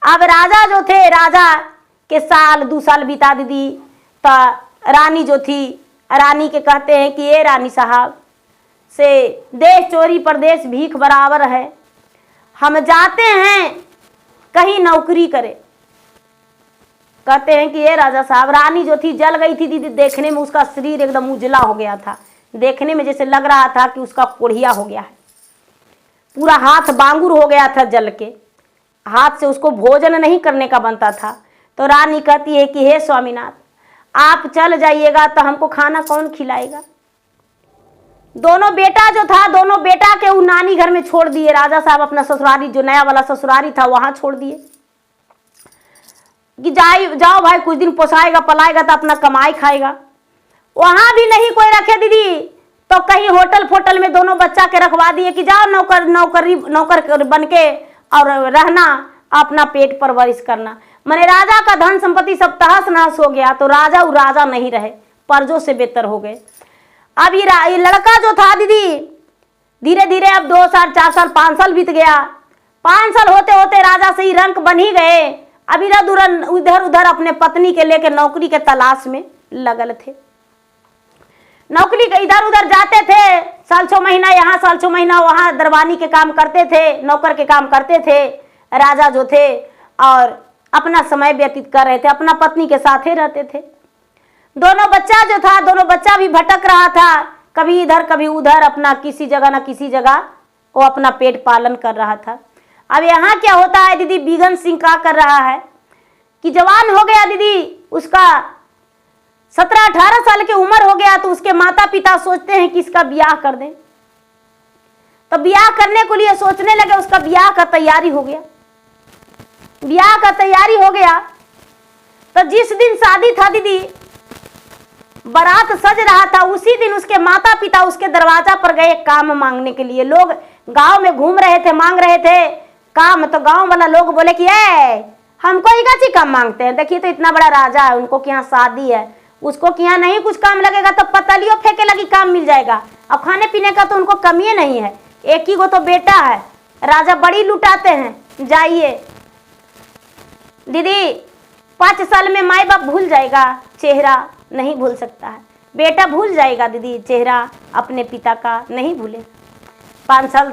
अब राजा जो थे, राजा के साल 2 साल बिता दीदी, तो रानी जो थी, रानी के कहते हैं कि ये रानी साहब से देश चोरी परदेश भीख बराबर है, हम जाते हैं कहीं नौकरी करे। कहते हैं कि ये राजा साहब, रानी जो थी जल गई थी दीदी, देखने में उसका शरीर एकदम उजला हो गया था, देखने में जैसे लग रहा था कि उसका कोढ़िया हो गया है, पूरा हाथ बांगुर हो गया था जल के, हाथ से उसको भोजन नहीं करने का बनता था। तो रानी कहती है कि हे स्वामीनाथ, आप चल जाइएगा तो हमको खाना कौन खिलाएगा। दोनों बेटा जो था, दोनों बेटा के वो नानी घर में छोड़ दिए। राजा साहब अपना ससुरारी, जो नया वाला ससुरारी था, वहां छोड़ दिए कि जाओ भाई, कुछ दिन पोसाएगा पलाएगा तो अपना कमाई खाएगा। वहां भी नहीं कोई रखे दीदी, तो कहीं होटल फोटल में दोनों बच्चा के रखवा दिए कि जाओ नौकर बन के और रहना, अपना पेट परवरिश करना। माने राजा का धन संपत्ति सब तहस नहस हो गया, तो राजा नहीं रहे, परजों से बेहतर हो गए। अब ये लड़का जो था दीदी, धीरे धीरे अब 2 साल 4 साल 5 साल बीत गया। 5 साल होते होते राजा से ही रंक बन ही गए। अब इधर उधर अपने पत्नी के लेके नौकरी के तलाश में लगल थे। नौकरी के इधर उधर जाते थे, साल 6 महीना यहाँ, साल 6 महीना वहाँ, दरबानी के काम करते थे, नौकर के काम करते थे राजा जो थे, और अपना समय व्यतीत कर रहे थे, अपना पत्नी के साथ ही रहते थे। दोनों बच्चा जो था, दोनों बच्चा भी भटक रहा था, कभी इधर कभी उधर, अपना किसी जगह ना किसी जगह वो अपना पेट पालन कर रहा था। अब यहाँ क्या होता है दीदी, बिगन सिंह क्या कर रहा है कि जवान हो गया दीदी, उसका 17-18 साल की उम्र हो गया, तो उसके माता पिता सोचते हैं कि इसका ब्याह कर दें। तो ब्याह करने के लिए सोचने लगे, उसका ब्याह का तैयारी हो गया। ब्याह का तैयारी हो गया तो जिस दिन शादी था दीदी, बारात सज रहा था, उसी दिन उसके माता पिता उसके दरवाजा पर गए काम मांगने के लिए। लोग गांव में घूम रहे थे, मांग रहे थे काम, तो गांव वाला लोग बोले कि हमको ही का काम मांगते हैं, देखिए तो इतना बड़ा राजा है, उनको क्या शादी है, उसको क्या नहीं कुछ काम लगेगा तो पतलियों फेंके लगी काम मिल जाएगा। अब खाने पीने का तो उनको कमी नहीं है, एक ही को तो बेटा है, राजा बड़ी लुटाते हैं, जाइए। दीदी 5 साल में माई बाप भूल जाएगा, चेहरा नहीं भूल सकता है। बेटा भूल जाएगा दीदी, चेहरा अपने पिता का नहीं भूले। 5 साल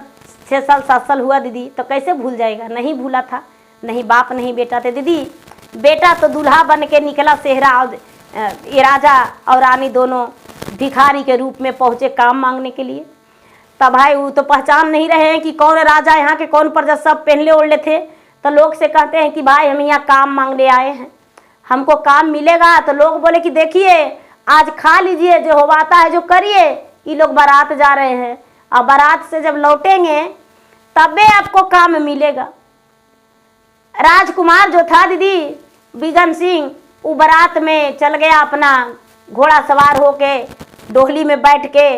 6 साल 7 साल हुआ दीदी, तो कैसे भूल जाएगा, नहीं भूला था। नहीं बाप नहीं बेटा थे दीदी, बेटा तो दूल्हा बन के निकला सेहरा, और ये राजा और रानी दोनों भिखारी के रूप में पहुंचे काम मांगने के लिए। तब भाई वो तो पहचान नहीं रहे हैं कि कौन राजा, यहाँ के कौन प्रजा, सब पहनले ओढ़ले थे। तो लोग से कहते हैं कि भाई हम यहाँ काम मांगने आए हैं, हमको काम मिलेगा। तो लोग बोले कि देखिए आज खा लीजिए, जो होवाता है जो करिए। ये लोग बारात जा रहे हैं, और बारात से जब लौटेंगे तबे आपको काम मिलेगा। राजकुमार जो था दीदी बिगन सिंह, वो बारात में चल गया, अपना घोड़ा सवार होके, डोहली में बैठ के,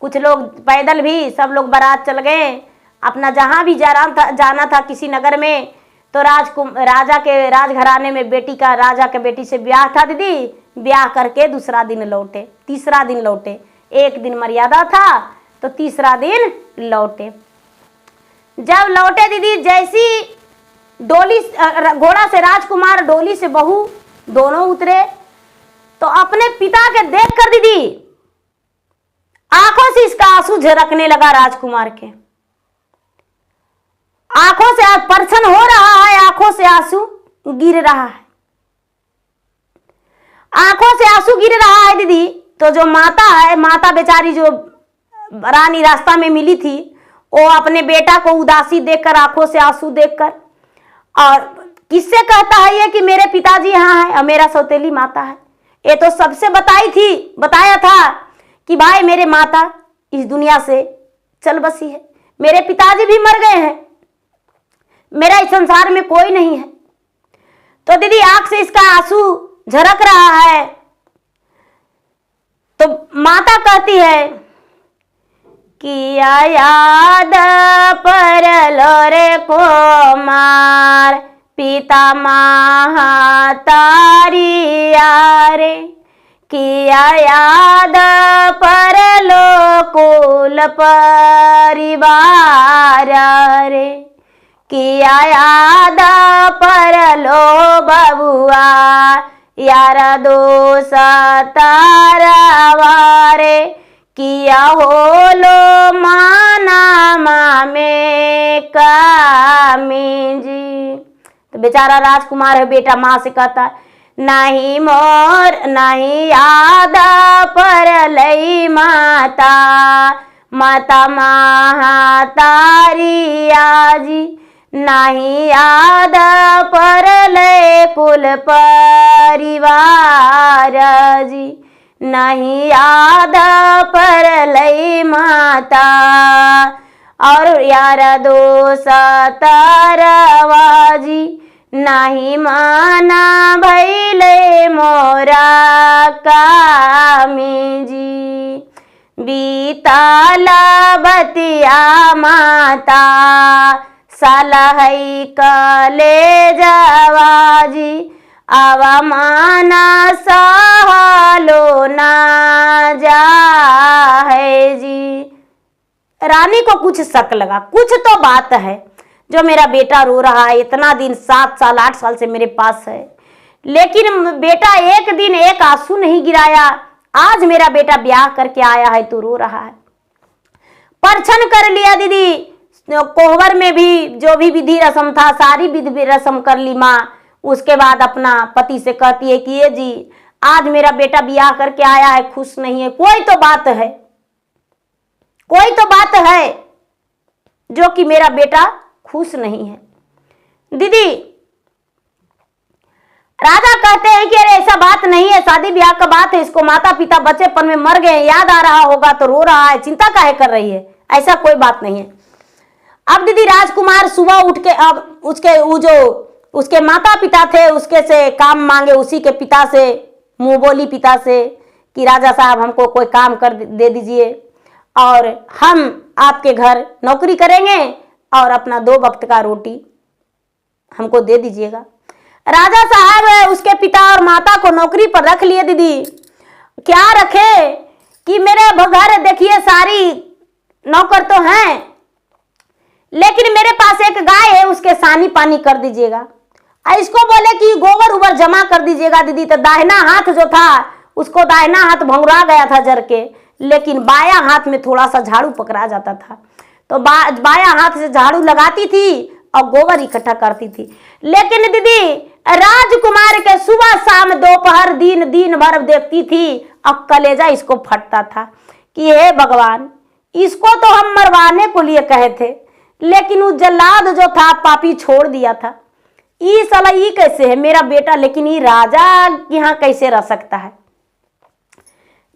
कुछ लोग पैदल भी, सब लोग बारात चल गए अपना जहाँ भी जाना था किसी नगर में। तो राजा के राजघराने में बेटी का, राजा के बेटी से ब्याह था दीदी, ब्याह करके दूसरा दिन लौटे, तीसरा दिन लौटे। एक दिन मर्यादा था तो तीसरा दिन लौटे। जब लौटे दीदी, जैसी डोली, घोड़ा से राजकुमार, डोली से बहू, दोनों उतरे, तो अपने पिता के देख कर दीदी आंखों से इसका आंसू झरकने लगा राजकुमार के। आंखों से परछन हो रहा है, आंखों से आंसू गिर रहा है, आंखों से आंसू गिर रहा है दीदी। तो जो माता है, माता बेचारी जो रानी रास्ता में मिली थी, वो अपने बेटा को उदासी देखकर, आंखों से आंसू देखकर, और किससे कहता है ये कि मेरे पिताजी यहाँ है और मेरा सौतेली माता है। ये तो सबसे बताया था कि भाई मेरे माता इस दुनिया से चल बसी है, मेरे पिताजी भी मर गए हैं, मेरा इस संसार में कोई नहीं है। तो दीदी आंख से इसका आंसू झरक रहा है। तो माता कहती है कि याद परलो रे को मार पिता महातारिया रे, किया याद परलो कुल परिवार रे, किया याद परलो बबुआ यार दोस्त तारावारे, किया होलो माना मामे कामी जी। तो बेचारा राजकुमार है बेटा माँ से कहता नहीं मोर नहीं याद पर लई माता, माता महातारिया जी, नहीं याद पर ले कुल परिवार जी, नहीं याद पर ले माता, और यार दोस्त तारवा जी, नहीं माना भैले मोरा कामी जी। बीताला बतिया माता सलहई कले जवाजी, अवमाना सहलो ना जा है जी। रानी को कुछ शक लगा, कुछ तो बात है जो मेरा बेटा रो रहा है, इतना दिन 7 साल 8 साल से मेरे पास है, लेकिन बेटा एक दिन एक आंसू नहीं गिराया। आज मेरा बेटा ब्याह करके आया है तो रो रहा है। परछन कर लिया दीदी, कोहबर में भी जो भी विधि रस्म था सारी विधि रस्म कर ली माँ। उसके बाद अपना पति से कहती है कि ये जी आज मेरा बेटा ब्याह करके आया है, खुश नहीं है, कोई तो बात है, कोई तो बात है जो कि मेरा बेटा खुश नहीं है। दीदी राजा कहते हैं कि अरे ऐसा बात नहीं है, शादी ब्याह का बात है, इसको माता पिता बच्चेपन में मर गए, याद आ रहा होगा तो रो रहा है, चिंता काहे कर रही है, ऐसा कोई बात नहीं है। अब दीदी राजकुमार सुबह उठ के अब उसके माता पिता थे उसके से काम मांगे, उसी के पिता से मुंह बोली पिता से कि राजा साहब हमको कोई काम कर दे दीजिए और हम आपके घर नौकरी करेंगे और अपना 2 वक्त का रोटी हमको दे दीजिएगा। राजा साहब उसके पिता और माता को नौकरी पर रख लिए दीदी। क्या रखे कि मेरे घर देखिए सारी नौकर तो हैं, लेकिन मेरे पास एक गाय है, उसके सानी पानी कर दीजिएगा। इसको बोले कि गोबर उबर जमा कर दीजिएगा दीदी। तो दाहिना हाथ जो था उसको दाहिना हाथ भंगुरा गया था जर के, लेकिन बायां हाथ में थोड़ा सा झाड़ू पकड़ा जाता था। तो बायां हाथ से झाड़ू लगाती थी और गोबर इकट्ठा करती थी। लेकिन दीदी राजकुमार के सुबह शाम दोपहर दिन भर देखती थी और कलेजा इसको फटता था कि हे भगवान, इसको तो हम मरवाने को लिए कहे थे, लेकिन वो जल्लाद जो था पापी छोड़ दिया था। ये साला ये कैसे है मेरा बेटा, लेकिन ये राजा यहाँ कैसे रह सकता है।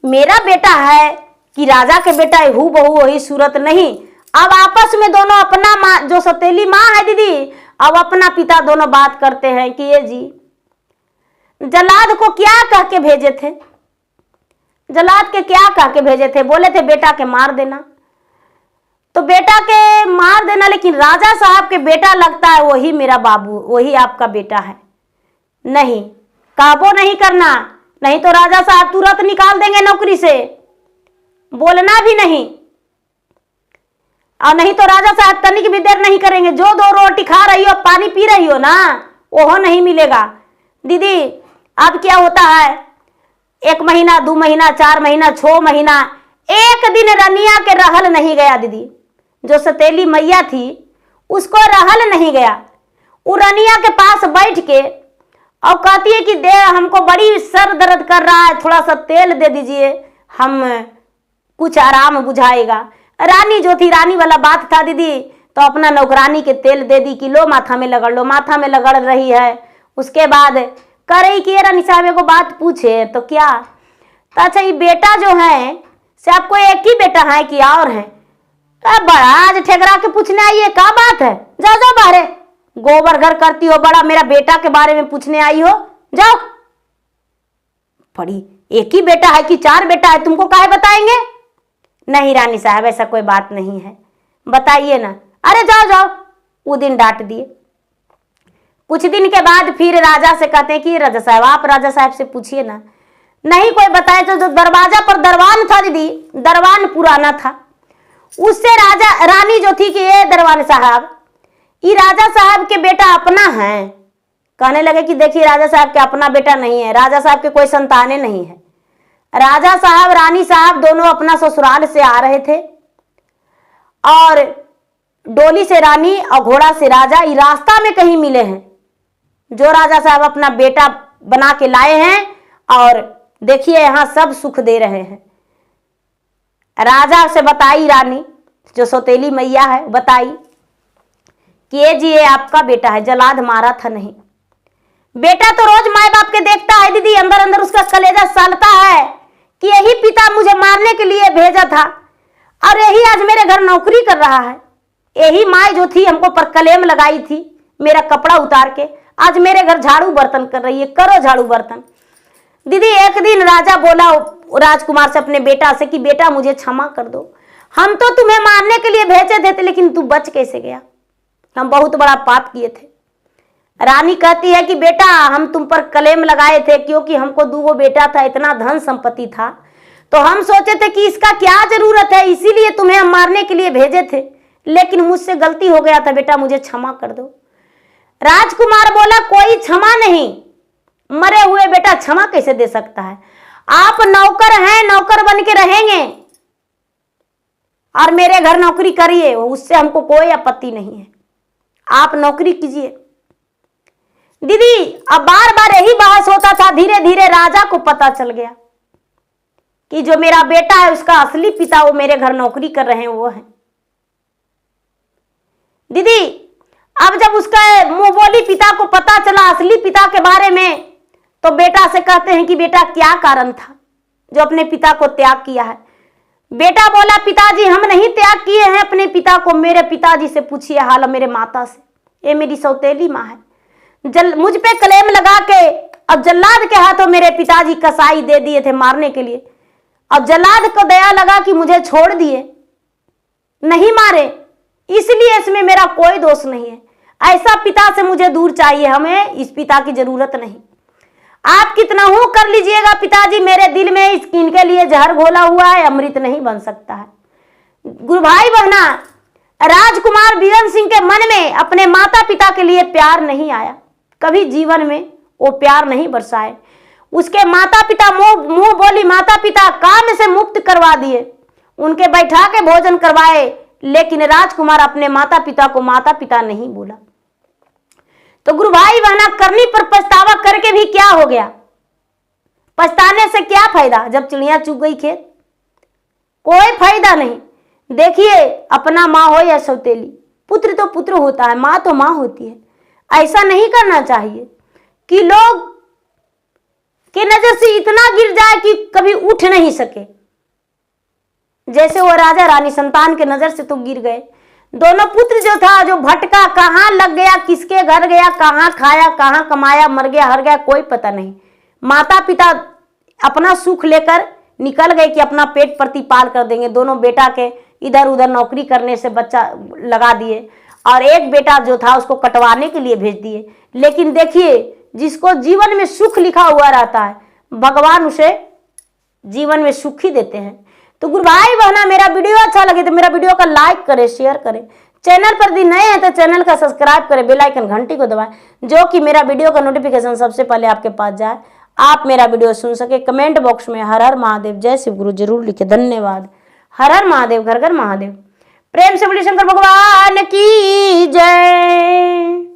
मेरा बेटा है कि राजा के बेटा है, हूँ बहू वही सूरत नहीं। अब आपस में दोनों अपना माँ जो सौतेली माँ है दीदी, अब अपना पिता दोनों बात करते हैं कि ये जी जल्लाद को क्या कह के भेजे थे, जल्लाद के क्या कह के भेजे थे, बोले थे बेटा के मार देना। तो बेटा के मार देना, लेकिन राजा साहब के बेटा लगता है वही मेरा बाबू, वही आपका बेटा है। नहीं, काबू नहीं करना, नहीं तो राजा साहब तुरंत निकाल देंगे नौकरी से, बोलना भी नहीं। और नहीं तो राजा साहब तनिक भी देर नहीं करेंगे, जो 2 रोटी खा रही हो पानी पी रही हो ना वो नहीं मिलेगा। दीदी अब क्या होता है, 1 महीना 2 महीना 4 महीना 6 महीना, एक दिन रनिया के रहल नहीं गया दीदी। जो सौतेली मैया थी उसको रहल नहीं गया। वो रनिया के पास बैठ के और कहती है कि दे, हमको बड़ी सर दर्द कर रहा है, थोड़ा सा तेल दे दीजिए, हम कुछ आराम बुझाएगा। रानी जो थी, रानी वाला बात था दीदी, तो अपना नौकरानी के तेल दे दी कि लो माथा में लगड़ लो। माथा में लगड़ रही है। उसके बाद कह रही कि रानी साहब को बात पूछे तो क्या, तो अच्छा ये बेटा जो है से आपको एक ही बेटा है कि और है? बड़ा आज ठेकरा के पूछने आई है, क्या बात है? जाओ जाओ बाहर, गोबर घर करती हो, बड़ा मेरा बेटा के बारे में पूछने आई हो, जाओ। बड़ी एक ही बेटा है कि 4 बेटा है, तुमको काहे बताएंगे? नहीं रानी साहब ऐसा कोई बात नहीं है, बताइए ना। अरे जाओ जाओ। वो दिन डांट दिए। कुछ दिन के बाद फिर राजा से कहते हैं कि राजा साहब आप राजा साहब से पूछिए ना। नहीं कोई बताए तो जो दरवाजा पर दरवान था दीदी, दरवान पुराना था, उससे राजा रानी जो थी कि ये दरवान साहब, ये राजा साहब के बेटा अपना है। कहने लगे कि देखिए राजा साहब के अपना बेटा नहीं है, राजा साहब के कोई संतानें नहीं है। राजा साहब रानी साहब दोनों अपना ससुराल से आ रहे थे और डोली से रानी और घोड़ा से राजा ये रास्ता में कहीं मिले हैं, जो राजा साहब अपना बेटा बना के लाए हैं और देखिए यहां सब सुख दे रहे हैं। राजा से बताई रानी, जो सौतेली मैया है, बताई कि ये जी ये आपका बेटा है, जलाद मारा था नहीं। बेटा तो रोज माए बाप के देखता है दीदी, अंदर अंदर उसका कलेजा सालता है कि यही पिता मुझे मारने के लिए भेजा था और यही आज मेरे घर नौकरी कर रहा है। यही माँ जो थी हमको पर कलेम लगाई थी मेरा कपड़ा उतार के, आज मेरे घर झाड़ू बर्तन कर रही है, करो झाड़ू बर्तन। दीदी एक दिन राजा बोला राजकुमार से अपने बेटा से कि बेटा मुझे क्षमा कर दो, हम तो तुम्हें मारने के लिए भेजे थे लेकिन तू बच कैसे गया, हम बहुत बड़ा पाप किए थे। रानी कहती है कि बेटा हम तुम पर कलेम लगाए थे क्योंकि हमको 2 बेटा था, इतना धन संपत्ति था, तो हम सोचे थे कि इसका क्या जरूरत है, इसीलिए तुम्हें हम मारने के लिए भेजे थे, लेकिन मुझसे गलती हो गया था, बेटा मुझे क्षमा कर दो। राजकुमार बोला कोई क्षमा नहीं, मरे हुए बेटा क्षमा कैसे दे सकता है, आप नौकर हैं, नौकर बन के रहेंगे और मेरे घर नौकरी करिए, उससे हमको कोई आपत्ति नहीं है, आप नौकरी कीजिए। दीदी अब बार बार यही बहस होता था। धीरे धीरे राजा को पता चल गया कि जो मेरा बेटा है उसका असली पिता वो मेरे घर नौकरी कर रहे हैं वो है। दीदी अब जब उसका मुंह बोली पिता को पता चला असली पिता के बारे में, तो बेटा से कहते हैं कि बेटा क्या कारण था जो अपने पिता को त्याग किया है। बेटा बोला पिताजी हम नहीं त्याग किए हैं अपने पिता को, मेरे पिताजी से पूछिए हाल मेरे माता से, ये मेरी सौतेली माँ है, मुझ पे कलेम लगा के अब जल्लाद के हाथों मेरे पिताजी कसाई दे दिए थे मारने के लिए। अब जल्लाद को दया लगा कि मुझे छोड़ दिए, नहीं मारे, इसलिए इसमें मेरा कोई दोष नहीं है। ऐसा पिता से मुझे दूर चाहिए, हमें इस पिता की जरूरत नहीं। आप कितना हो कर लीजिएगा पिताजी, मेरे दिल में इनके लिए जहर घोला हुआ है, अमृत नहीं बन सकता है। गुरु भाई बहना, राजकुमार बीरन सिंह के मन में अपने माता पिता के लिए प्यार नहीं आया, कभी जीवन में वो प्यार नहीं बरसाए। उसके माता पिता मुंह बोली माता पिता काम से मुक्त करवा दिए, उनके बैठा के भोजन करवाए, लेकिन राजकुमार अपने माता पिता को माता पिता नहीं बोला। तो गुरु भाई बहना, करनी पर पछतावा करके भी क्या हो गया, पछताने से क्या फायदा जब चिड़िया चुग गई खेत, कोई फायदा नहीं। देखिए अपना माँ हो या सौतेली, पुत्र तो पुत्र होता है, माँ तो माँ होती है। ऐसा नहीं करना चाहिए कि लोग के नजर से इतना गिर जाए कि कभी उठ नहीं सके। जैसे वो राजा रानी संतान के नजर से तो गिर गए। दोनों पुत्र जो था जो भटका, कहाँ लग गया, किसके घर गया, कहाँ खाया, कहाँ कमाया, मर गया, हर गया, कोई पता नहीं। माता पिता अपना सुख लेकर निकल गए कि अपना पेट प्रतिपाल कर देंगे। दोनों बेटा के इधर उधर नौकरी करने से बच्चा लगा दिए और एक बेटा जो था उसको कटवाने के लिए भेज दिए। लेकिन देखिए जिसको जीवन में सुख लिखा हुआ रहता है, भगवान उसे जीवन में सुख ही देते हैं। तो गुरु भाई बहना, मेरा वीडियो अच्छा लगे तो मेरा वीडियो का लाइक करें, शेयर करें। चैनल पर यदि नए हैं तो चैनल का सब्सक्राइब करें, बेल आइकन घंटी को दबाएं, जो कि मेरा वीडियो का नोटिफिकेशन सबसे पहले आपके पास जाए, आप मेरा वीडियो सुन सके। कमेंट बॉक्स में हर हर महादेव, जय शिव गुरु जरूर लिखे। धन्यवाद। हर हर महादेव, घर घर महादेव। प्रेम से बोलिए शंकर भगवान की जय।